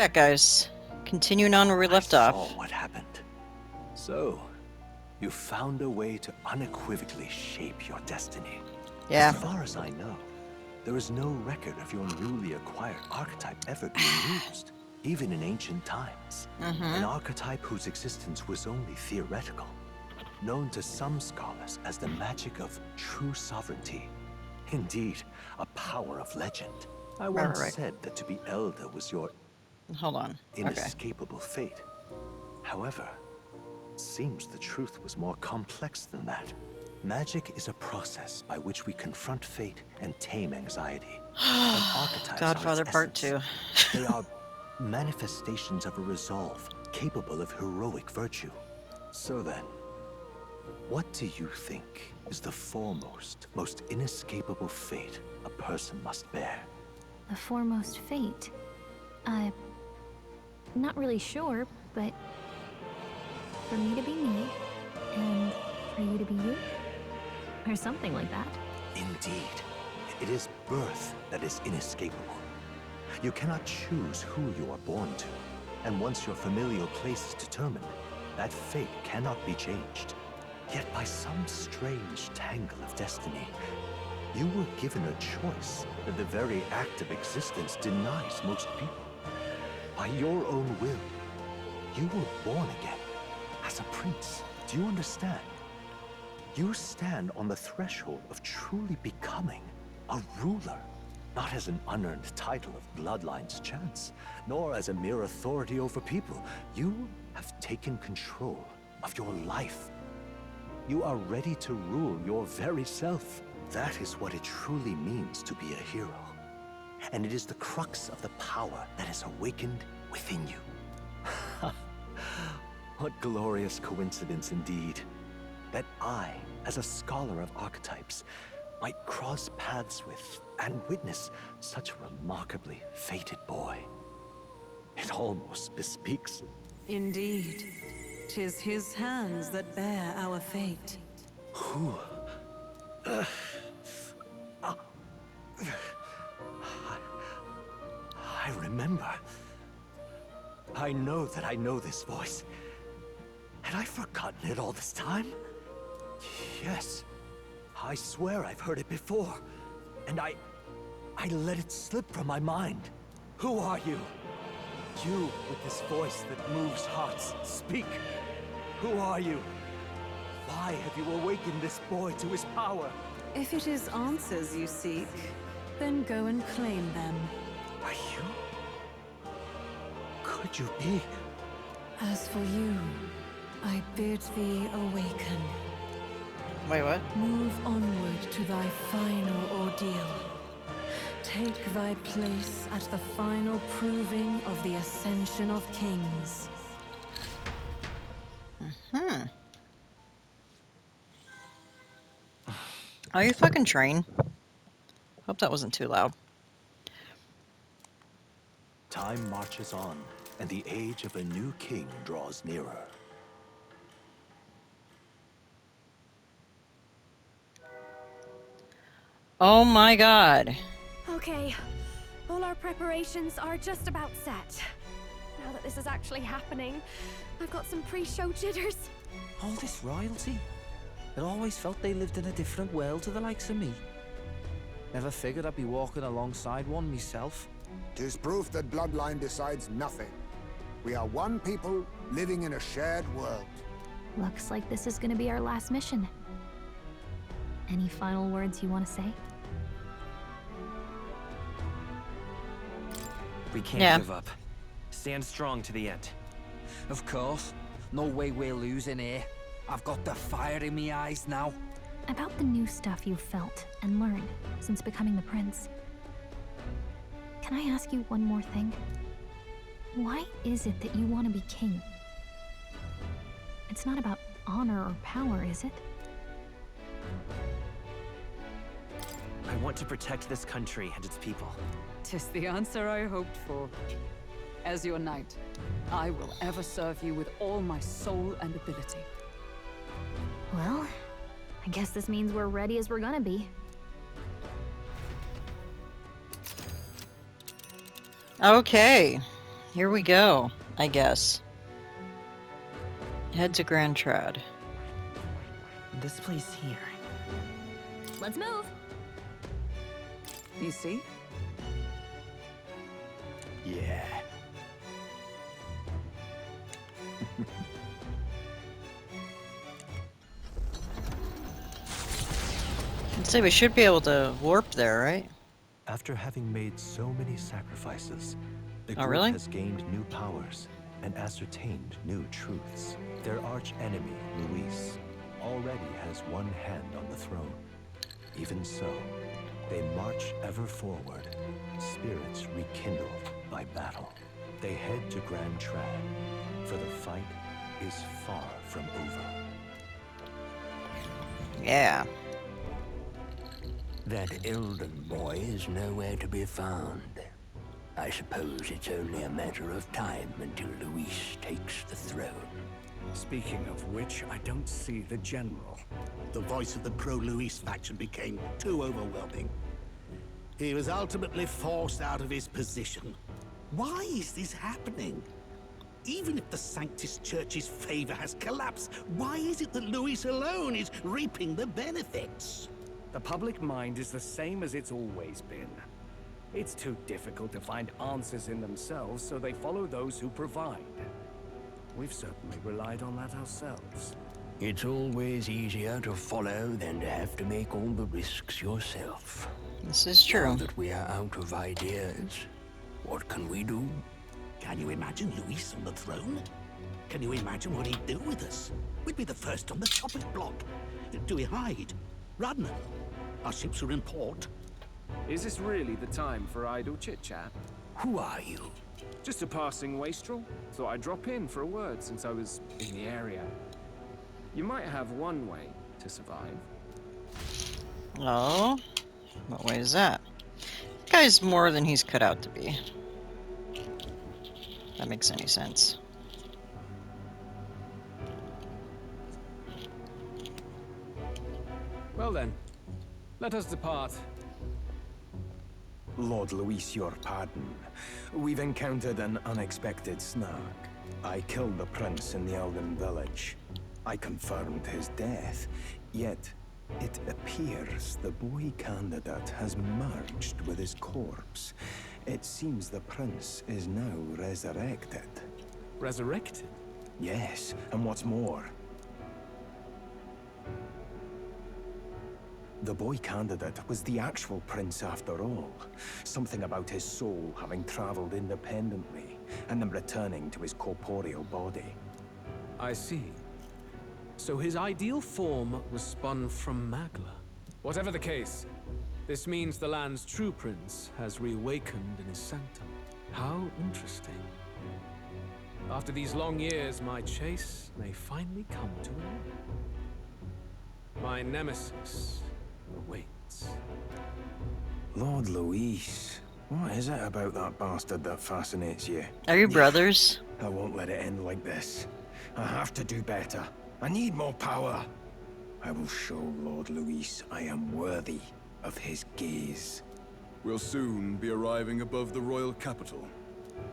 Yeah, guys. Continuing on where we left I off. saw what happened. So, you found a way to unequivocally shape your destiny. Yeah. As far as I know, there is no record of your newly acquired archetype ever being used, even in ancient times. An archetype whose existence was only theoretical, known to some scholars as the magic of true sovereignty. Indeed, a power of legend. I once said that to be elder was your Hold on. inescapable fate. However, it seems the truth was more complex than that. Magic is a process by which we confront fate and tame anxiety. And archetypes Godfather are its Part 2. They are manifestations of a resolve capable of heroic virtue. So then, what do you think is the foremost, most inescapable fate a person must bear? The foremost fate? Not really sure, but for me to be me, and for you to be you? Or something like that. Indeed. It is birth that is inescapable. You cannot choose who you are born to, and once your familial place is determined, that fate cannot be changed. Yet by some strange tangle of destiny, you were given a choice that the very act of existence denies most people. By your own will, you were born again, as a prince. Do you understand? You stand on the threshold of truly becoming a ruler, not as an unearned title of bloodline's chance, nor as a mere authority over people. You have taken control of your life. You are ready to rule your very self. That is what it truly means to be a hero. And it is the crux of the power that is awakened within you. What glorious coincidence indeed, that I, as a scholar of archetypes, might cross paths with and witness such a remarkably fated boy. It almost bespeaks. Indeed, 'tis his hands that bear our fate. Who? I remember. I know that I know this voice. Had I forgotten it all this time? Yes. I swear I've heard it before. And I let it slip from my mind. Who are you? You with this voice that moves hearts. Speak. Who are you? Why have you awakened this boy to his power? If it is answers you seek, then go and claim them. Are you? Could you be? As for you, I bid thee awaken. Wait, what? Move onward to thy final ordeal. Take thy place at the final proving of the ascension of kings. Are you fucking train? Hope that wasn't too loud. Time marches on, and the age of a new king draws nearer. Oh my god. Okay, all our preparations are just about set. Now that this is actually happening, I've got some pre-show jitters. All this royalty? I always felt they lived in a different world to the likes of me. Never figured I'd be walking alongside one myself. 'Tis proof that bloodline decides nothing. We are one people living in a shared world. Looks like this is gonna be our last mission. Any final words you want to say? We can't give up. Stand strong to the end. Of course. No way we're losing here. I've got the fire in me eyes now. About the new stuff you've felt and learned since becoming the prince. Can I ask you one more thing? Why is it that you want to be king? It's not about honor or power, is it? I want to protect this country and its people. 'Tis the answer I hoped for. As your knight, I will ever serve you with all my soul and ability. Well, I guess this means we're ready as we're gonna be. Okay. Here we go, I guess. Head to Grand Trad. This place here. Let's move. You see? Yeah. Let's say we should be able to warp there, right? After having made so many sacrifices, the Oh, group really? has gained new powers and ascertained new truths. Their arch-enemy, Luis, already has one hand on the throne. Even so, they march ever forward, spirits rekindled by battle. They head to Grand Trad, for the fight is far from over. Yeah. That elden boy is nowhere to be found. I suppose it's only a matter of time until Luis takes the throne. Speaking of which, I don't see the general. The voice of the pro-Luis faction became too overwhelming. He was ultimately forced out of his position. Why is this happening? Even if the Sanctus Church's favor has collapsed, why is it that Luis alone is reaping the benefits? The public mind is the same as it's always been. It's too difficult to find answers in themselves, so they follow those who provide. We've certainly relied on that ourselves. It's always easier to follow than to have to make all the risks yourself. This is true. Now that we are out of ideas, what can we do? Can you imagine Luis on the throne? Can you imagine what he'd do with us? We'd be the first on the chopping block. Do we hide? Run? Our ships are in port. Is this really the time for idle chit-chat? Who are you? Just a passing wastrel. Thought I'd drop in for a word since I was in the area. You might have one way to survive. Oh? What way is that? This guy's more than he's cut out to be. If that makes any sense. Well then, let us depart. Lord Luis, your pardon. We've encountered an unexpected snag. I killed the prince in the Elven village. I confirmed his death, yet it appears the boy candidate has merged with his corpse. It seems the prince is now resurrected. Resurrected? Yes, and what's more, the boy candidate was the actual prince after all. Something about his soul having traveled independently, and then returning to his corporeal body. I see. So his ideal form was spun from Magla. Whatever the case, this means the land's true prince has reawakened in his sanctum. How interesting. After these long years, my chase may finally come to an end. My nemesis awaits. Lord Luis, what is it about that bastard that fascinates you? Are you brothers? I won't let it end like this. I have to do better. I need more power. I will show Lord Luis I am worthy of his gaze. We'll soon be arriving above the royal capital.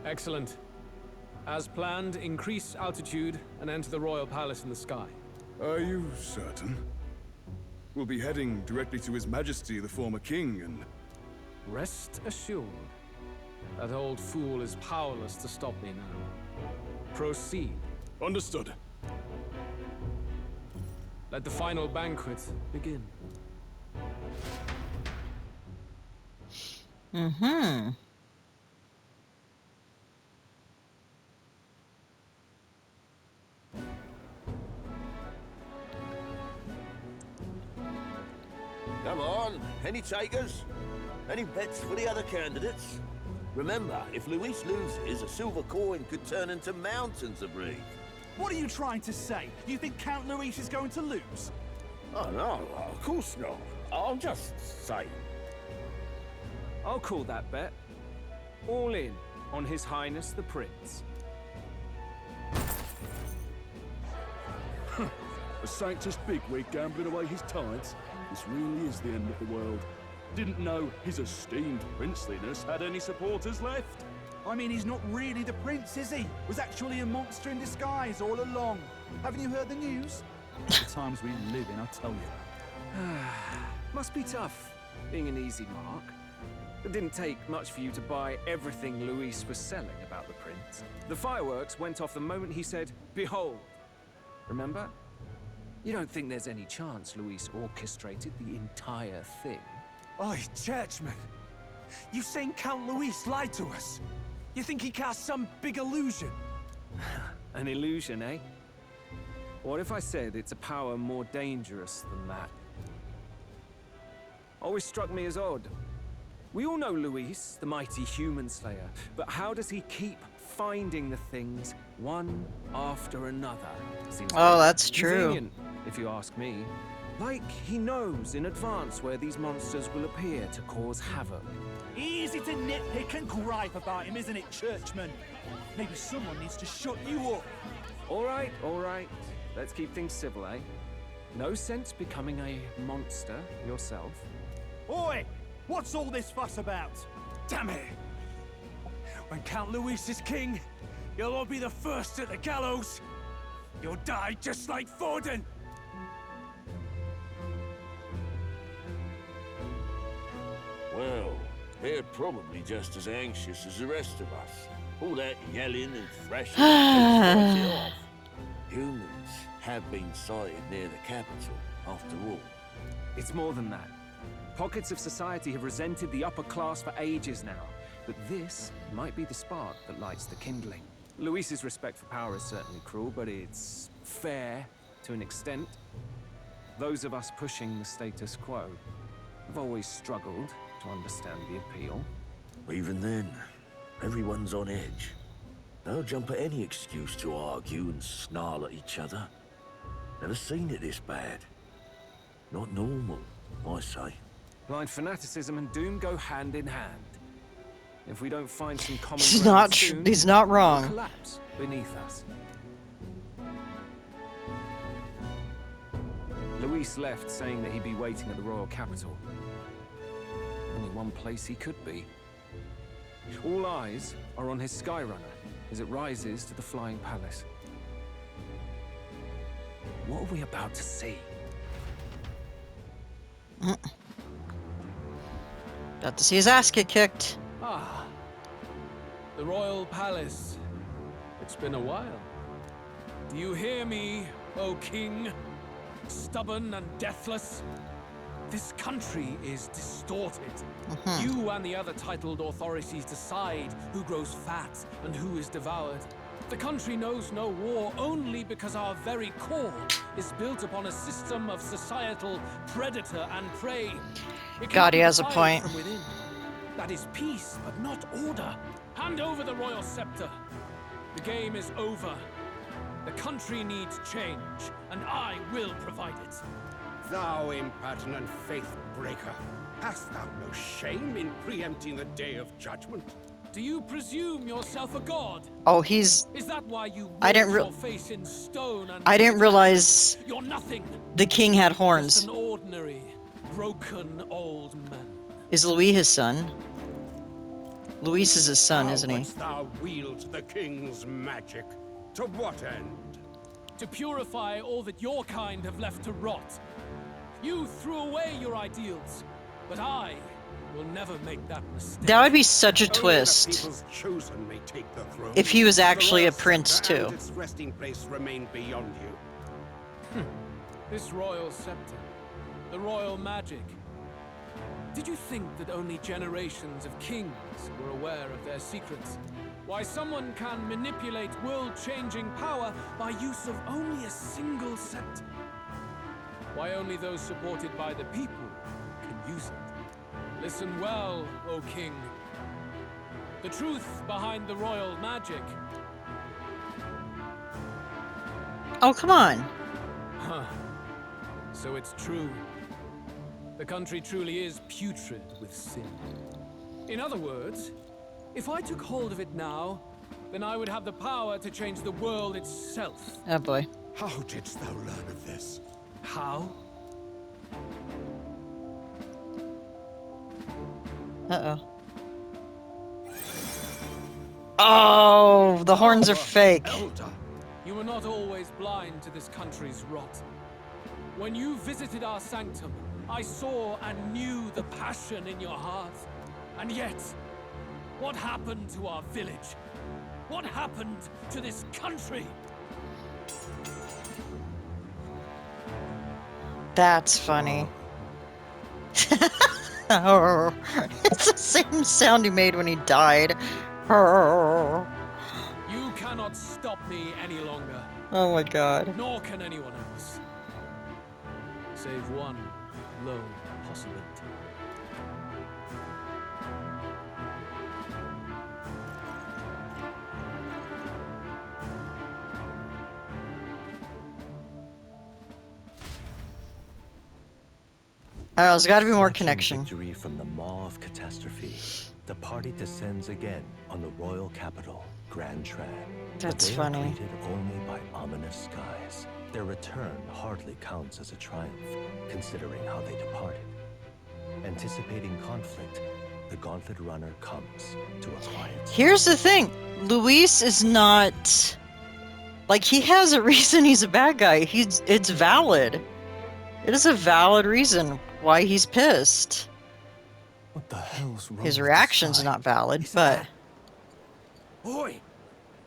Excellent. As planned, increase altitude and enter the royal palace in the sky. Are you certain? We'll be heading directly to His Majesty, the former king, and... Rest assured, that old fool is powerless to stop me now. Proceed. Understood. Let the final banquet begin. Mm-hmm. Come on, any takers? Any bets for the other candidates? Remember, if Luis loses, a silver coin could turn into mountains of Reef. What are you trying to say? You think Count Luis is going to lose? Oh no, of course not. I'm just saying. I'll call that bet. All in on His Highness the Prince. A Sanctus bigwig gambling away his tithes? This really is the end of the world. Didn't know his esteemed princeliness had any supporters left. I mean, he's not really the prince, is he? Was actually a monster in disguise all along. Haven't you heard the news? The times we live in, I tell you. Must be tough, being an easy mark. It didn't take much for you to buy everything Luis was selling about the prince. The fireworks went off the moment he said, "Behold." Remember? You don't think there's any chance Luis orchestrated the entire thing? Oi, churchman. You saying Count Luis lied to us? You think he cast some big illusion? An illusion, eh? What if I said it's a power more dangerous than that? Always struck me as odd. We all know Luis, the mighty human slayer, but how does he keep finding the things one after another? Seems Oh, that's convenient, if you ask me. Like he knows in advance where these monsters will appear to cause havoc. Easy to nitpick and gripe about him, isn't it, churchman? Maybe someone needs to shut you up. All right, all right. Let's keep things civil, eh? No sense becoming a monster yourself. Oi! What's all this fuss about? Damn it! When Count Luis is king, you'll all be the first at the gallows. You'll die just like Forden. Well, they're probably just as anxious as the rest of us. All that yelling and thrashing starts it off. Humans have been sighted near the capital, after all. It's more than that. Pockets of society have resented the upper class for ages now, but this might be the spark that lights the kindling. Luis's respect for power is certainly cruel, but it's fair to an extent. Those of us pushing the status quo have always struggled to understand the appeal. Even then, everyone's on edge. They'll jump at any excuse to argue and snarl at each other. Never seen it this bad. Not normal, I say. Blind fanaticism and doom go hand in hand. If we don't find some common He's ground not soon, he's not we'll wrong. collapse beneath us. Luis left saying that he'd be waiting at the royal capital. Only one place he could be. All eyes are on his Skyrunner as it rises to the flying palace. What are we about to see? About to see his ass get kicked. Ah, the royal palace. It's been a while. Do you hear me, O king? Stubborn and deathless? This country is distorted. You and the other titled authorities decide who grows fat and who is devoured. The country knows no war only because our very core is built upon a system of societal predator and prey. It God, he cannot has a be point. from within. That is peace, but not order. Hand over the royal scepter. The game is over. The country needs change, and I will provide it. Thou impertinent faith breaker, hast thou no shame in preempting the day of judgment? Do you presume yourself a god? Oh, he's. Is that why you I didn't your face in stone and I didn't realize you're nothing? the king had Just horns. an ordinary, broken old man. Is Louis his son? Luis is his son, How isn't he? wouldst thou wield the king's magic? To what end? To purify all that your kind have left to rot. You threw away your ideals, but I will never make that mistake. That would be such a Only the twist people's chosen may take the throne. if he was The actually a royal prince scepter too. and its resting place remain beyond you. This royal scepter, the royal magic. Did you think that only generations of kings were aware of their secrets? Why someone can manipulate world-changing power by use of only a single scepter? Why only those supported by the people can use it? Listen well, O king. The truth behind the royal magic. Oh, come on. Huh. So it's true. The country truly is putrid with sin. In other words, if I took hold of it now, then I would have the power to change the world itself. Oh boy. How didst thou learn of this? How? Uh-oh. Oh, the horns are fake. You were not always blind to this country's rot. When you visited our sanctum, I saw and knew the passion in your heart. And yet, what happened to our village? What happened to this country? That's funny. Oh, it's the same sound he made when he died. Oh, You cannot stop me any longer. oh my god. Nor can anyone else. Save one lone possibility. Oh, there's gotta be more Snatching connection. Victory from the maw of catastrophe, the party descends again on the royal capital, Grand Tran. That's but they funny. are greeted only by ominous skies. Their return hardly counts as a triumph, considering how they departed. Anticipating conflict, the Gauntlet Runner comes to a quiet. Here's the thing. Luis is not... Like, he has a reason he's a bad guy. It's valid. It is a valid reason why he's pissed. What the hell's wrong? His reaction's not valid, but... Oi!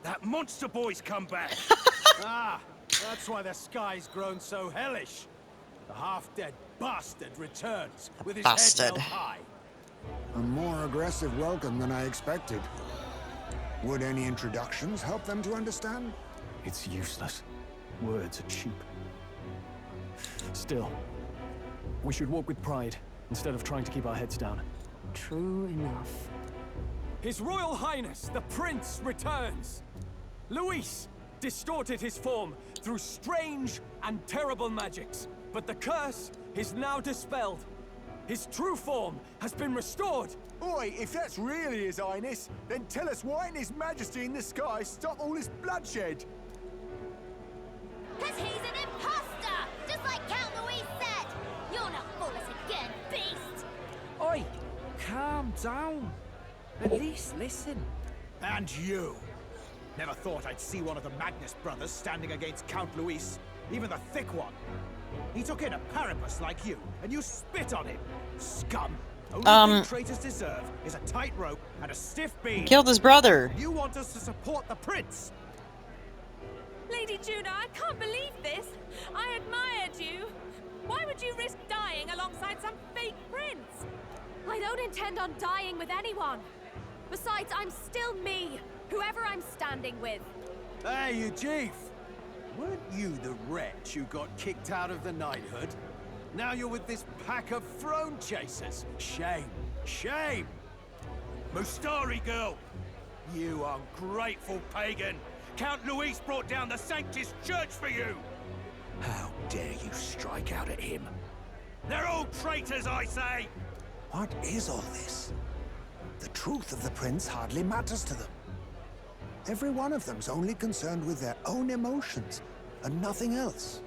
That monster boy's come back! Ah, that's why the sky's grown so hellish. The half-dead bastard returns with his Bastard. head held high. A more aggressive welcome than I expected. Would any introductions help them to understand? It's useless. Words are cheap. Still, we should walk with pride instead of trying to keep our heads down. True enough. His Royal Highness, the Prince, returns! Luis distorted his form through strange and terrible magics, but the curse is now dispelled. His true form has been restored! Oi, if that's really His Highness, then tell us why in His Majesty in the sky stop all this bloodshed? Cause he's an imposter! Just like Count Louis said! You'll not fool us again, beast! Oi! Calm down. At least listen. And you! Never thought I'd see one of the Magnus brothers standing against Count Luis, even the thick one. He took in a Paripus like you, and you spit on him. Scum! Only thing traitors deserve is a tight rope and a stiff beam. Killed his brother. You want us to support the prince? Lady Juno, I can't believe this. I admired you. Why would you risk dying alongside some fake prince? I don't intend on dying with anyone. Besides, I'm still me, whoever I'm standing with. Hey, you chief! Weren't you the wretch who got kicked out of the knighthood? Now you're with this pack of throne chasers. Shame. Shame! Mustari girl! You ungrateful pagan! Count Luis brought down the Sanctus Church for you! How dare you strike out at him? They're all traitors, I say! What is all this? The truth of the prince hardly matters to them. Every one of them's only concerned with their own emotions, and nothing else.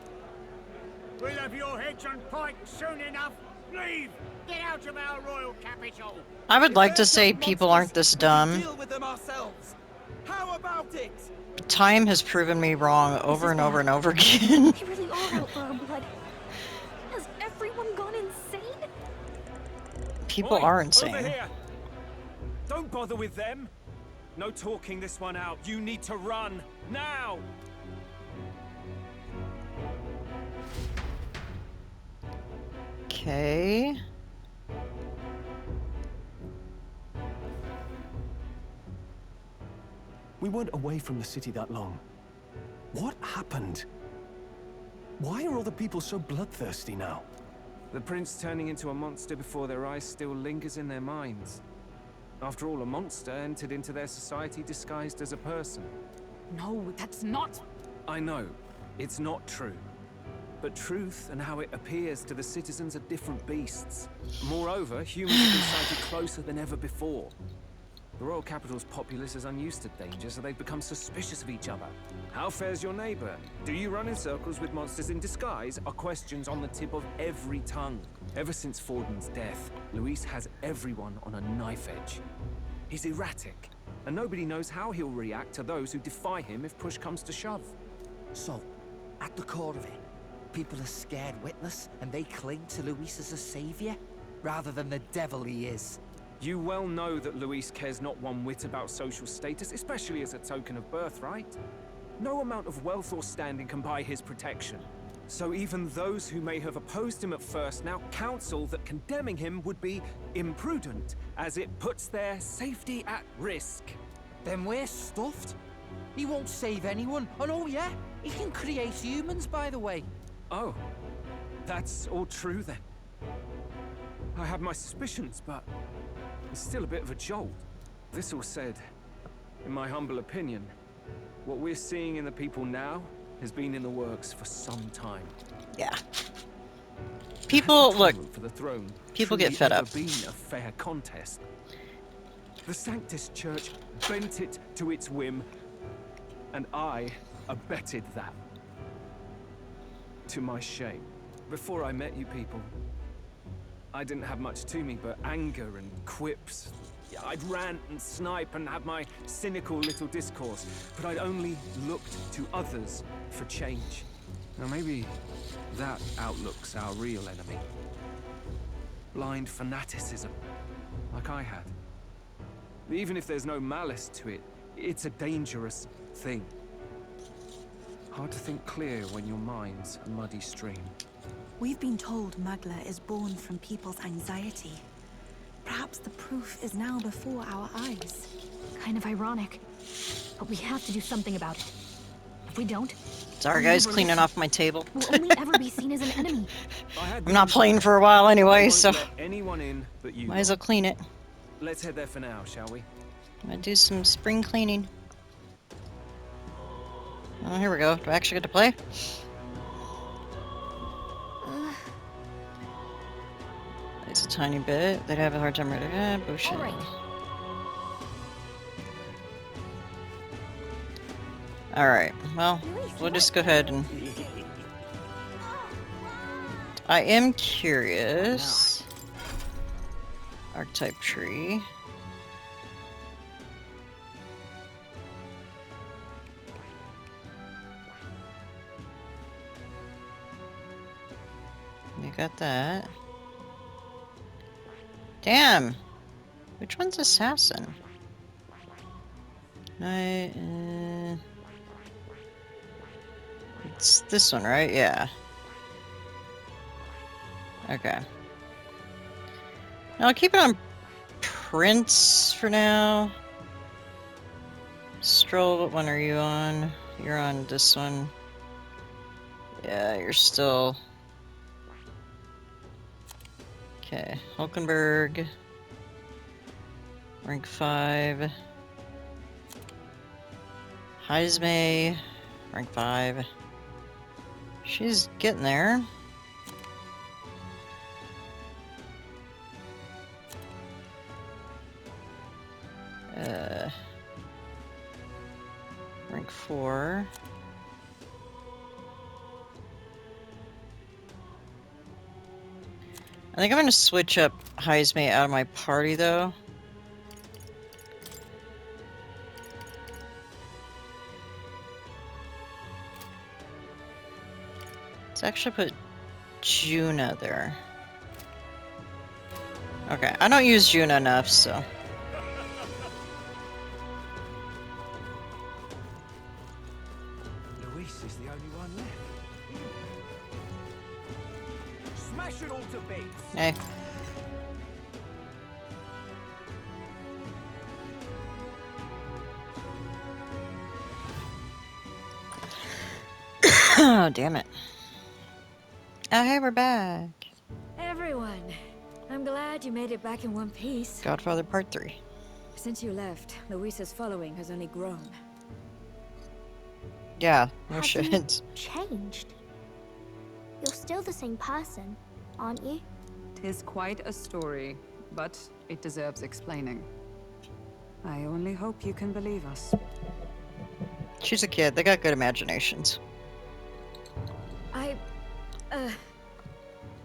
We'll have your heads on pike soon enough. Leave! Get out of our royal capital! I would like to say people aren't this dumb. Deal with them ourselves! How about it? Time has proven me wrong over and over and over again. They really are out for our blood. Has everyone gone insane? People are insane. Over here. Don't bother with them. No talking this one out. You need to run now. Okay. We weren't away from the city that long. What happened? Why are all the people so bloodthirsty now? The prince turning into a monster before their eyes still lingers in their minds. After all, a monster entered into their society disguised as a person. No, that's not... I know, it's not true. But truth and how it appears to the citizens are different beasts. Moreover, humans have been sighted closer than ever before. The royal capital's populace is unused to danger, so they've become suspicious of each other. How fares your neighbor? Do you run in circles with monsters in disguise? Are questions on the tip of every tongue. Ever since Forden's death, Luis has everyone on a knife edge. He's erratic, and nobody knows how he'll react to those who defy him if push comes to shove. So, at the core of it, people are scared witless, and they cling to Luis as a savior, rather than the devil he is. You well know that Luis cares not one whit about social status, especially as a token of birthright. No amount of wealth or standing can buy his protection. So even those who may have opposed him at first now counsel that condemning him would be imprudent, as it puts their safety at risk. Then we're stuffed. He won't save anyone, and oh yeah, he can create humans, by the way. Oh, that's all true then. I had my suspicions, but it's still a bit of a jolt. This all said, in my humble opinion, what we're seeing in the people now has been in the works for some time. Yeah. People, look, For the throne, people get fed up. Been a fair contest. The Sanctus Church bent it to its whim, and I abetted that. To my shame. Before I met you people, I didn't have much to me but anger and quips. I'd rant and snipe and have my cynical little discourse, but I'd only looked to others for change. Now maybe that outlook's our real enemy. Blind fanaticism, like I had. Even if there's no malice to it, it's a dangerous thing. Hard to think clear when your mind's a muddy stream. We've been told Magla is born from people's anxiety. Perhaps the proof is now before our eyes. Kind of ironic. But we have to do something about it. If we don't... Sorry guys, cleaning off my table. We'll only ever be seen as an enemy. I'm not playing for a while anyway, so Anyone in but you. might as well clean it. Let's head there for now, shall we? I'm gonna do some spring cleaning. Oh, here we go. Do I actually get to play? It's a tiny bit. They'd have a hard time reading. Bullshit. Alright, well, we'll just go ahead and... I am curious. Archetype tree. You got that. Damn! Which one's assassin? It's this one, right? Yeah. Okay. I'll keep it on Prince for now. Stroll, what one are you on? You're on this one. Yeah, you're still... Okay, Hulkenberg. Rank 5. Heismay. Rank 5. She's getting there. Rank 4. I think I'm going to switch up Heismay out of my party, though. Let's actually put Juna there. Okay, I don't use Juna enough, so... Luis is the only one left. Smash it all to bits. Hey. Oh, damn it. Oh, hey, we're back. Everyone, I'm glad you made it back in one piece. Godfather Part 3. Since you left, Luis's following has only grown. Yeah, no Have shit. you changed? You're still the same person, aren't you? Tis quite a story, but it deserves explaining. I only hope you can believe us. She's a kid. They got good imaginations.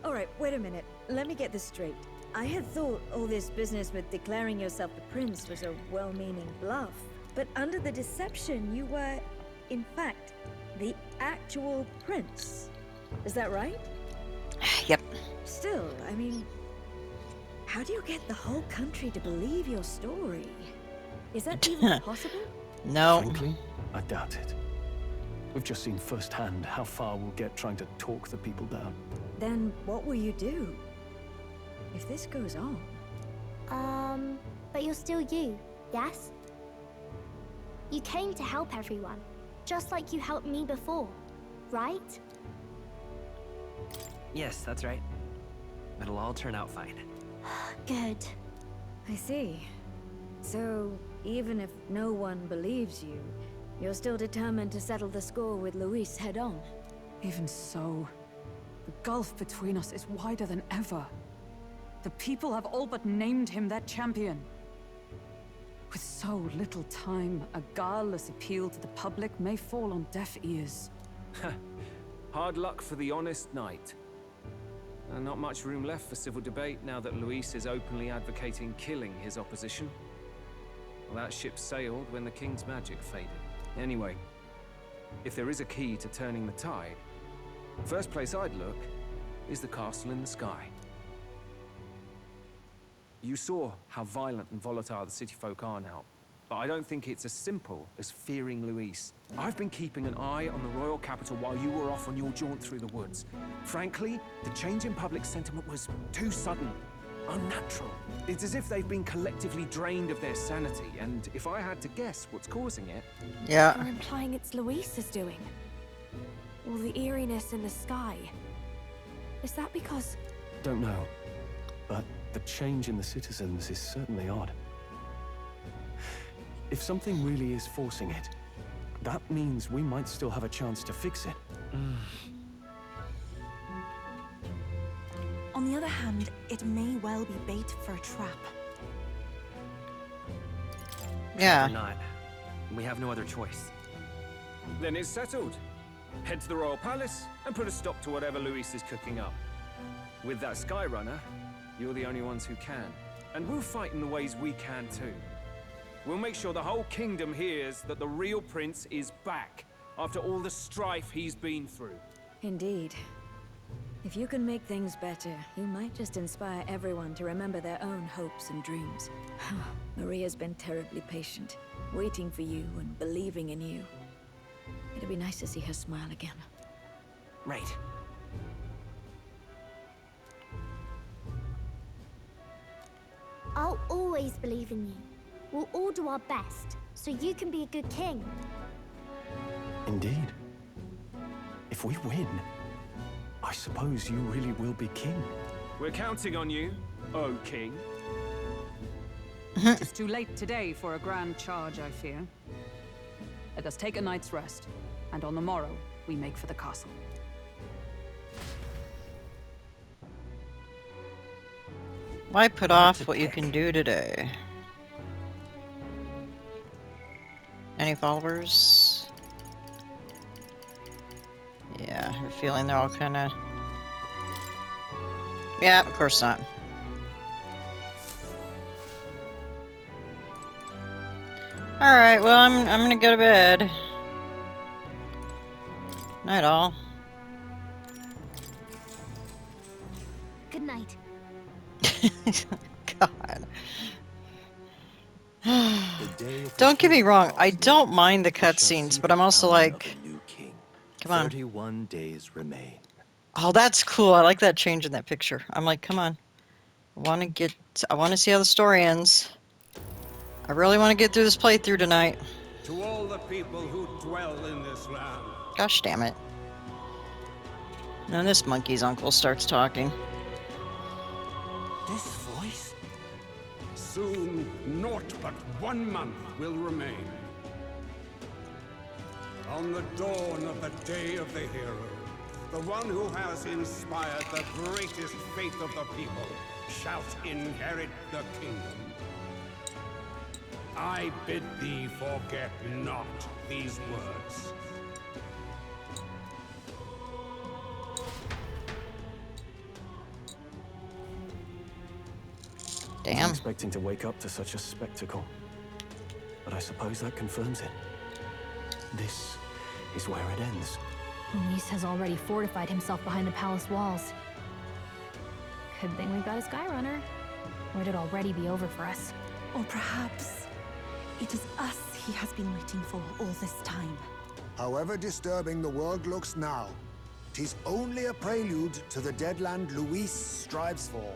Alright, wait a minute. Let me get this straight. I had thought all this business with declaring yourself the prince was a well-meaning bluff. But under the deception, you were, in fact, the actual prince. Is that right? Yep. Still, I mean, how do you get the whole country to believe your story? Is that even possible? No. Frankly, I doubt it. We've just seen firsthand how far we'll get trying to talk the people down. Then what will you do? If this goes on... But you're still you, yes? You came to help everyone, just like you helped me before, right? Yes, that's right. It'll all turn out fine. Good. I see. So, even if no one believes you, you're still determined to settle the score with Luis head on? Even so, the gulf between us is wider than ever. The people have all but named him their champion. With so little time, a guileless appeal to the public may fall on deaf ears. Hard luck for the honest knight. And not much room left for civil debate now that Luis is openly advocating killing his opposition. Well, that ship sailed when the king's magic faded. Anyway, if there is a key to turning the tide, first place I'd look is the castle in the sky. You saw how violent and volatile the city folk are now, but I don't think it's as simple as fearing Luis. I've been keeping an eye on the royal capital while you were off on your jaunt through the woods. Frankly, the change in public sentiment was too sudden, unnatural. It's as if they've been collectively drained of their sanity, and if I had to guess what's causing it... You're implying it's Luis's doing? All the eeriness in the sky. Is that because... Don't know, but the change in the citizens is certainly odd. If something really is forcing it, that means we might still have a chance to fix it. On the other hand, it may well be bait for a trap. Yeah. Or not. We have no other choice. Then it's settled. Head to the royal palace and put a stop to whatever Luis is cooking up. With that Skyrunner, you're the only ones who can. And we'll fight in the ways we can too. We'll make sure the whole kingdom hears that the real prince is back after all the strife he's been through. Indeed. If you can make things better, you might just inspire everyone to remember their own hopes and dreams. Maria's been terribly patient, waiting for you and believing in you. It'd be nice to see her smile again. Right. I'll always believe in you. We'll all do our best, so you can be a good king. Indeed. If we win, I suppose you really will be king. We're counting on you, oh king. It's too late today for a grand charge, I fear. Let us take a night's rest, and on the morrow, we make for the castle. Why put off what you can do today? Any followers? Yeah, I have a feeling they're all kind of... Yeah, of course not. Alright, well, I'm gonna go to bed. Night all. Good night. God. Don't get me wrong, I don't mind the cutscenes, but I'm also like, come on. 31 days remain. Oh, that's cool. I like that change in that picture. I'm like, come on. I want to see how the story ends. I really want to get through this playthrough tonight. To all the people who dwell in this land. Gosh damn it. Now this monkey's uncle starts talking. This voice? Soon, naught but 1 month will remain. On the dawn of the day of the hero, the one who has inspired the greatest faith of the people shall inherit the kingdom. I bid thee forget not these words. I wasn't expecting to wake up to such a spectacle. But I suppose that confirms it. This is where it ends. Luis has already fortified himself behind the palace walls. Good thing we've got a Skyrunner. Or it'd already be over for us. Or perhaps it is us he has been waiting for all this time. However disturbing the world looks now, it is only a prelude to the deadland Luis strives for.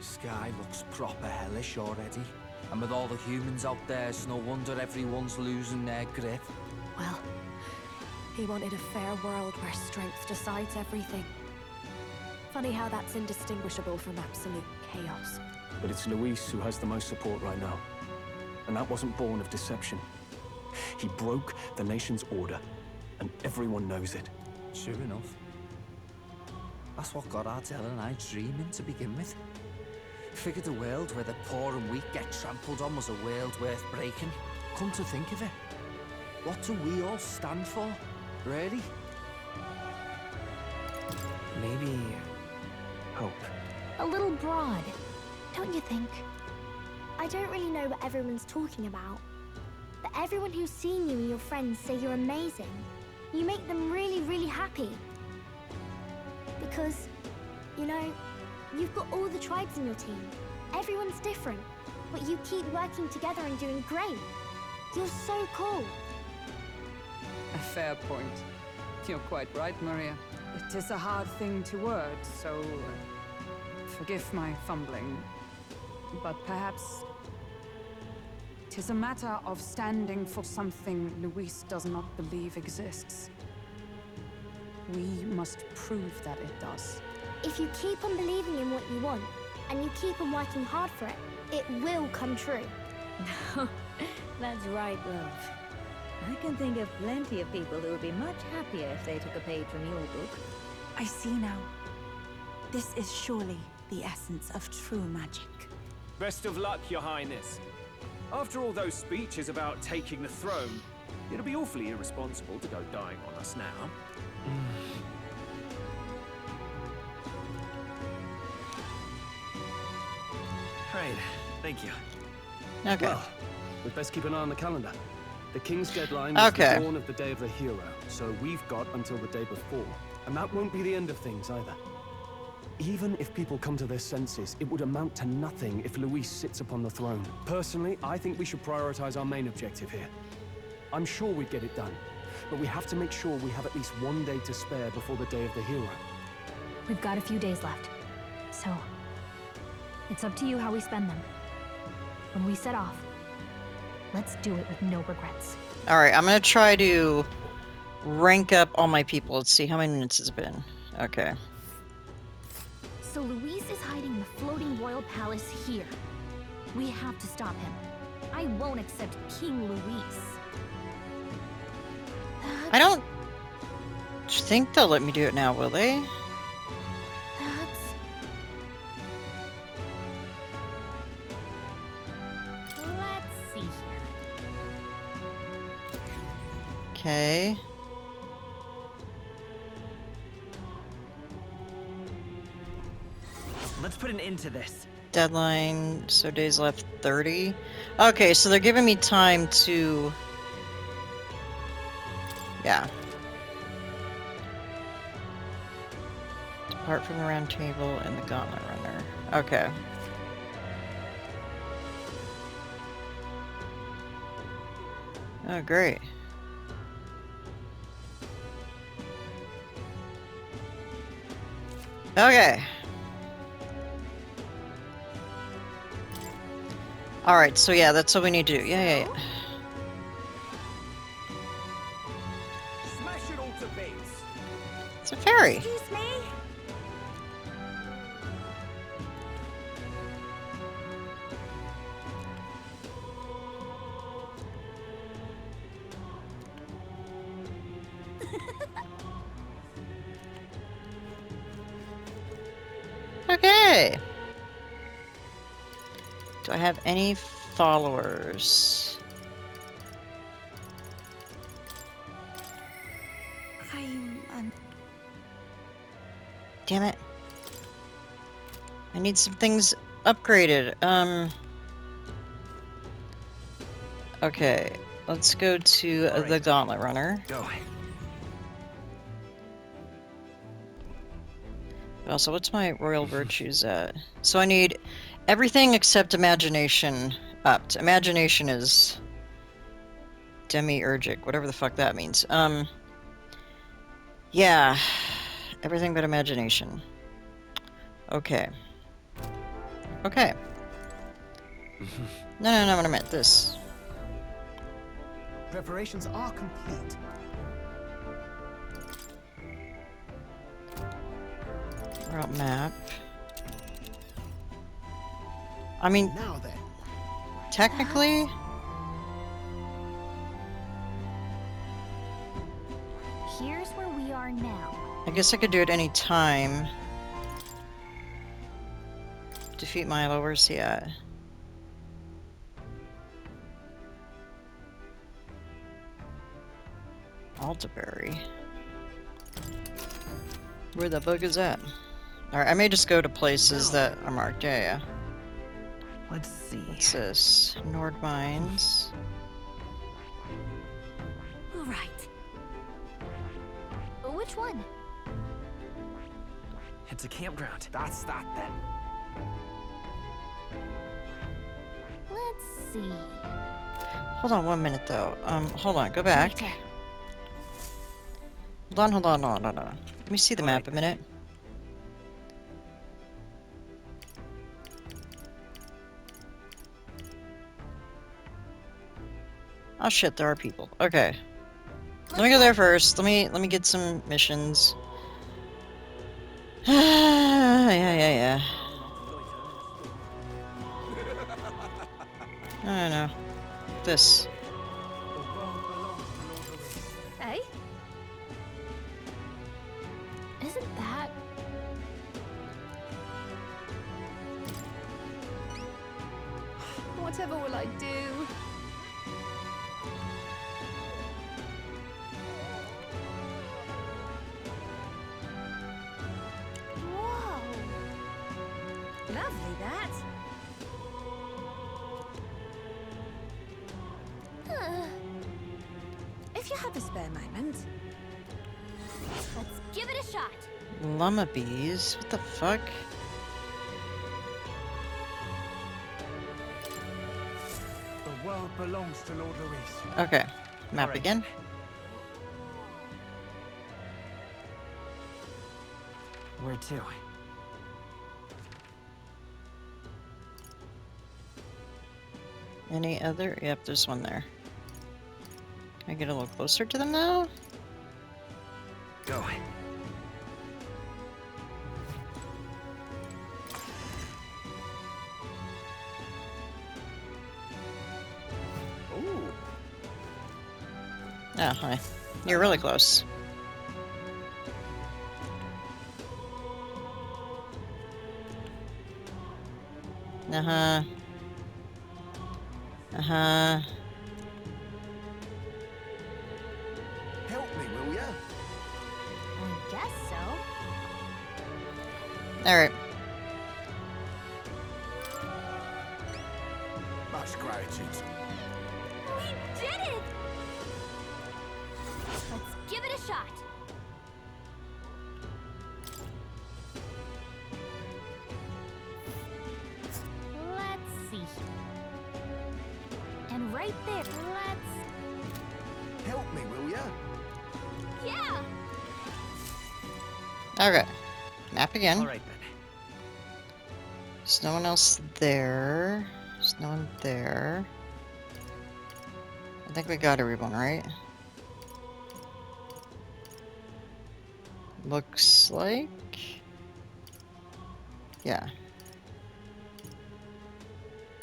Sky looks proper hellish already. And with all the humans out there, it's no wonder everyone's losing their grip. Well, he wanted a fair world where strength decides everything. Funny how that's indistinguishable from absolute chaos. But it's Luis who has the most support right now. And that wasn't born of deception. He broke the nation's order, and everyone knows it. Sure enough. That's what got Ardell and I dreaming to begin with. Figured a world where the poor and weak get trampled on was a world worth breaking. Come to think of it, what do we all stand for, really? Maybe... hope. A little broad, don't you think? I don't really know what everyone's talking about. But everyone who's seen you and your friends say you're amazing. You make them really, really happy. Because, you know, you've got all the tribes in your team. Everyone's different, but you keep working together and doing great. You're so cool. A fair point. You're quite right, Maria. It is a hard thing to word, so forgive my fumbling. But perhaps it is a matter of standing for something Luis does not believe exists. We must prove that it does. If you keep on believing in what you want, and you keep on working hard for it, it will come true. That's right, love. I can think of plenty of people who would be much happier if they took a page from your book. I see now. This is surely the essence of true magic. Best of luck, Your Highness. After all those speeches about taking the throne, it'll be awfully irresponsible to go dying on us now. Right, thank you. Okay. Well, we'd best keep an eye on the calendar. The king's deadline is the dawn of the day of the hero, so we've got until the day before. And that won't be the end of things either. Even if people come to their senses, it would amount to nothing if Luis sits upon the throne. Personally, I think we should prioritize our main objective here. I'm sure we'd get it done, but we have to make sure we have at least one day to spare before the day of the hero. We've got a few days left, so it's up to you how we spend them. When we set off, let's do it with no regrets. Alright, I'm gonna try to rank up all my people. Let's see how many minutes it's been. Okay. So Luis is hiding in the floating royal palace here. We have to stop him. I won't accept King Luis. I don't think they'll let me do it now, will they? Let's see here. Okay. Let's put an end to this. Deadline, so days left 30. Okay, so they're giving me time to... Yeah. Depart from the round table and the gauntlet runner. Okay. Oh, great. Okay. Alright, so yeah, that's what we need to do. Yeah. Smash it all to bits. It's a fairy. Excuse me? Okay. Do I have any followers? Damn it. I need some things upgraded. Okay, let's go to the Gauntlet Runner. Go. Also, what's my royal virtues at? So I need everything except imagination upped. Imagination is demiurgic, whatever the fuck that means. Yeah, everything but imagination. Okay. Okay. No, what I meant this. Preparations are complete. Route map. I mean, now then, technically, Here's where we are now. I guess I could do it any time. Defeat Milo, where's he at? Altaberry. Where the fuck is that? Alright, I may just go to places that are marked. Yeah. Let's see. What's this? Nord Mines. All right. Which one? It's a campground. That's that then. Let's see. Hold on 1 minute though. Hold on, go back. Hold on. Let me see the map a minute. Oh shit, there are people. Okay. Let me go there first. Let me get some missions. Yeah. No. This. Hey? Isn't that... Whatever will I do? Whoa! Lovely, that. If you have a spare moment. Let's give it a shot. Llama bees? What the fuck? The world belongs to Lord Luis. Okay. Map again. Where to? Any other? Yep, there's one there. Can I get a little closer to them now? Go. Oh, hi. You're really close. Uh-huh. Help me, will ya? I guess so. Alright. Much gratitude. We did it! Let's give it a shot. Let's see. And right there, let's... Help me, will ya? Yeah! Okay. Map again. All right then. There's no one else there. There's no one there. I think we got everyone, right? Looks like... Yeah.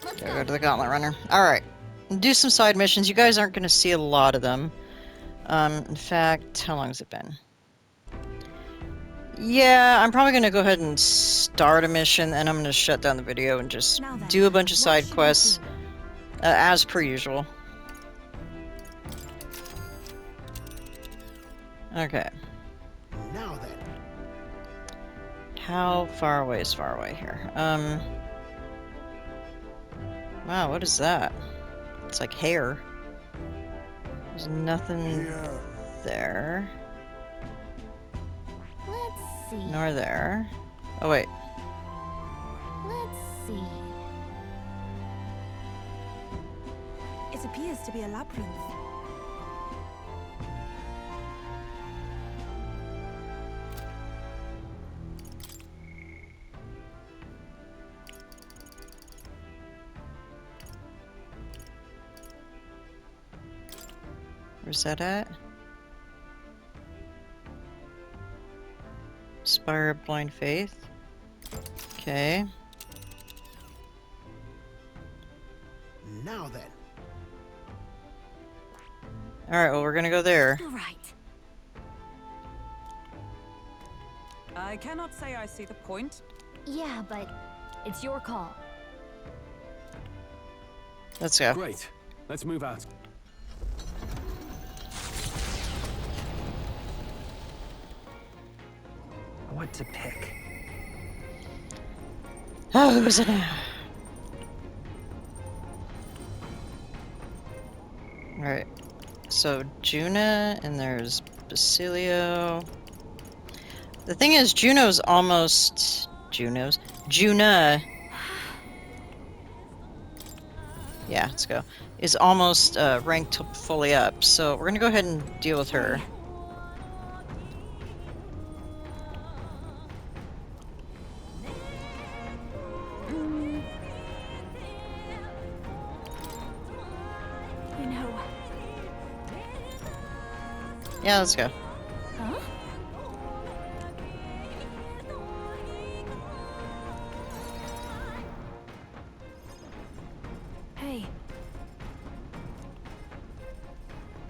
Gotta go to the Gauntlet Runner. Alright. Do some side missions. You guys aren't going to see a lot of them. In fact, how long has it been? Yeah, I'm probably going to go ahead and start a mission, and I'm going to shut down the video and just do a bunch of side quests, as per usual. Okay. Now then. How far away is far away here? Wow, what is that? It's like hair. There's nothing there. Let's see. Nor there. Oh, wait. Let's see. It appears to be a labyrinth. Where's that at? Spire of Blind Faith. Okay. Now then. Alright, well, we're gonna go there. Right. I cannot say I see the point. Yeah, but it's your call. Let's go. Great. Let's move out. What to pick? Oh, who's it now? Alright. So, Juna, and there's Basilio. The thing is, Juna. Yeah, let's go. Is almost ranked fully up, so we're gonna go ahead and deal with her. You know. Yeah, let's go. Huh? Hey.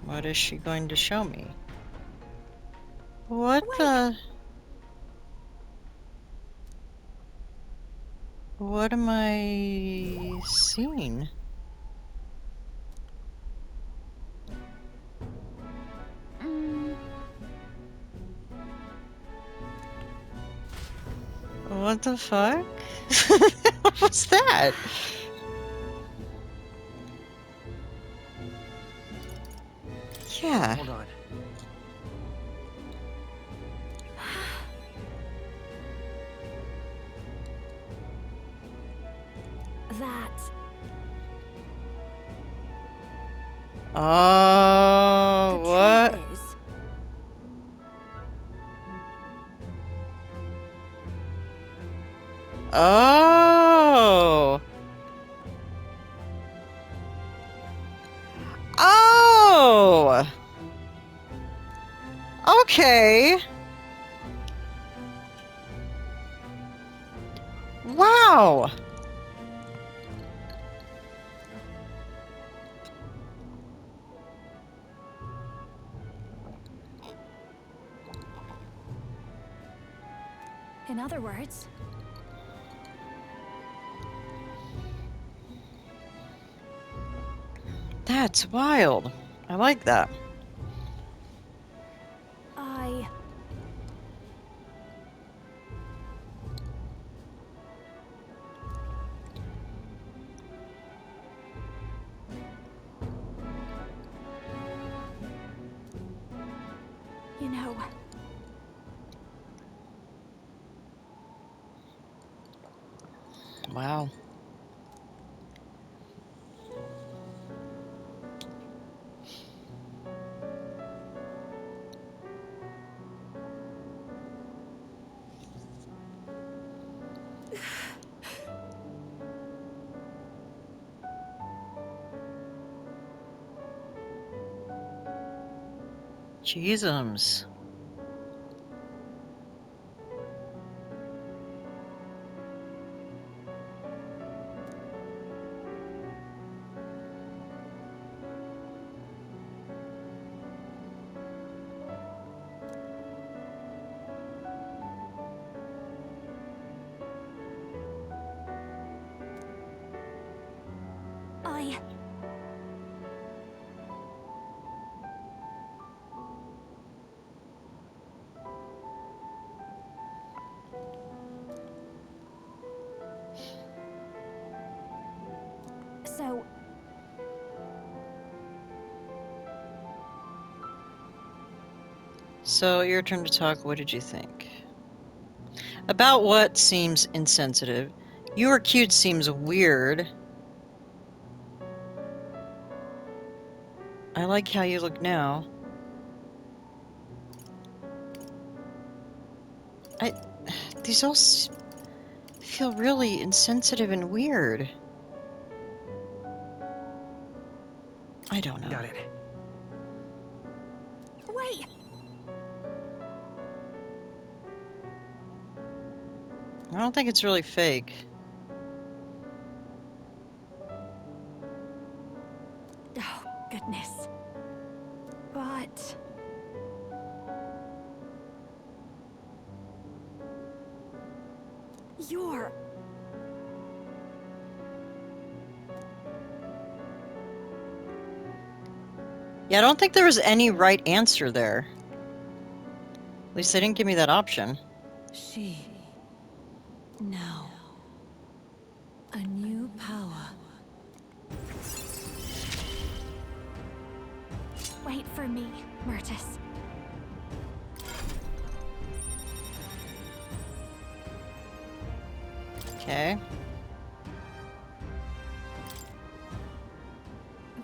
What is she going to show me? What the? What am I seeing? What the fuck? What was that? Yeah. Hold on. That. Oh, what? Truth is, Oh. Oh. Okay. Wow. in other words, That's wild. I like that. I. You know. Wow. Jeezums. I. So, your turn to talk. What did you think? About what seems insensitive. You are cute seems weird. I like how you look now. These all feel really insensitive and weird. I don't know. Got it. Wait! I don't think it's really fake. Oh, goodness. But... You're... Yeah, I don't think there was any right answer there. At least they didn't give me that option. She... Now... A new power. Wait for me, Myrtis. Okay.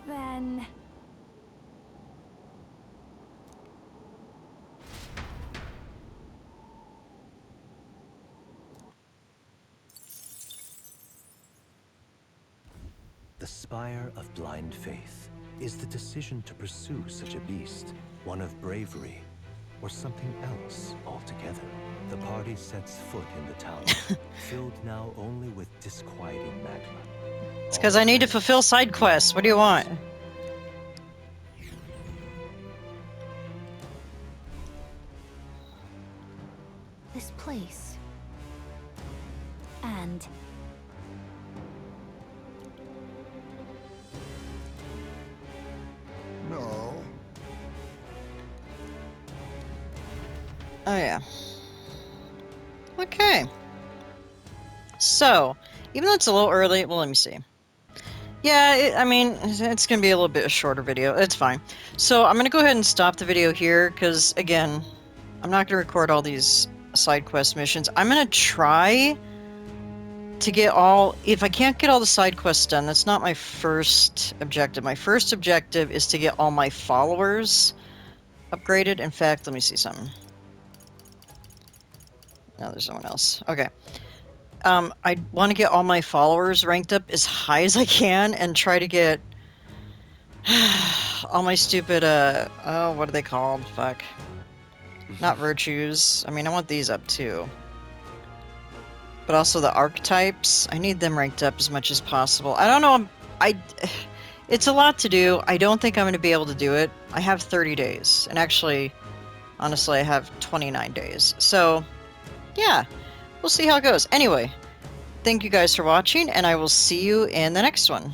Then... The Spire of Blind Faith is the decision to pursue such a beast, one of bravery, or something else altogether. The party sets foot in the tower, filled now only with disquieting magma. It's because I need to fulfill side quests. What do you want? This place. And... No. Oh, yeah. Okay. So, even though it's a little early, well, let me see. Yeah, I mean, it's going to be a little bit a shorter video. It's fine. So, I'm going to go ahead and stop the video here, because, again, I'm not going to record all these side quest missions. I'm going to try to get all... If I can't get all the side quests done, that's not my first objective. My first objective is to get all my followers upgraded. In fact, let me see something. No, there's no one else. Okay. I want to get all my followers ranked up as high as I can and try to get all my stupid, oh, what are they called? Fuck. Not virtues. I mean, I want these up too. But also the archetypes. I need them ranked up as much as possible. I don't know. It's a lot to do. I don't think I'm going to be able to do it. I have 30 days. And actually, honestly, I have 29 days. So... yeah, we'll see how it goes. Anyway, thank you guys for watching, and I will see you in the next one.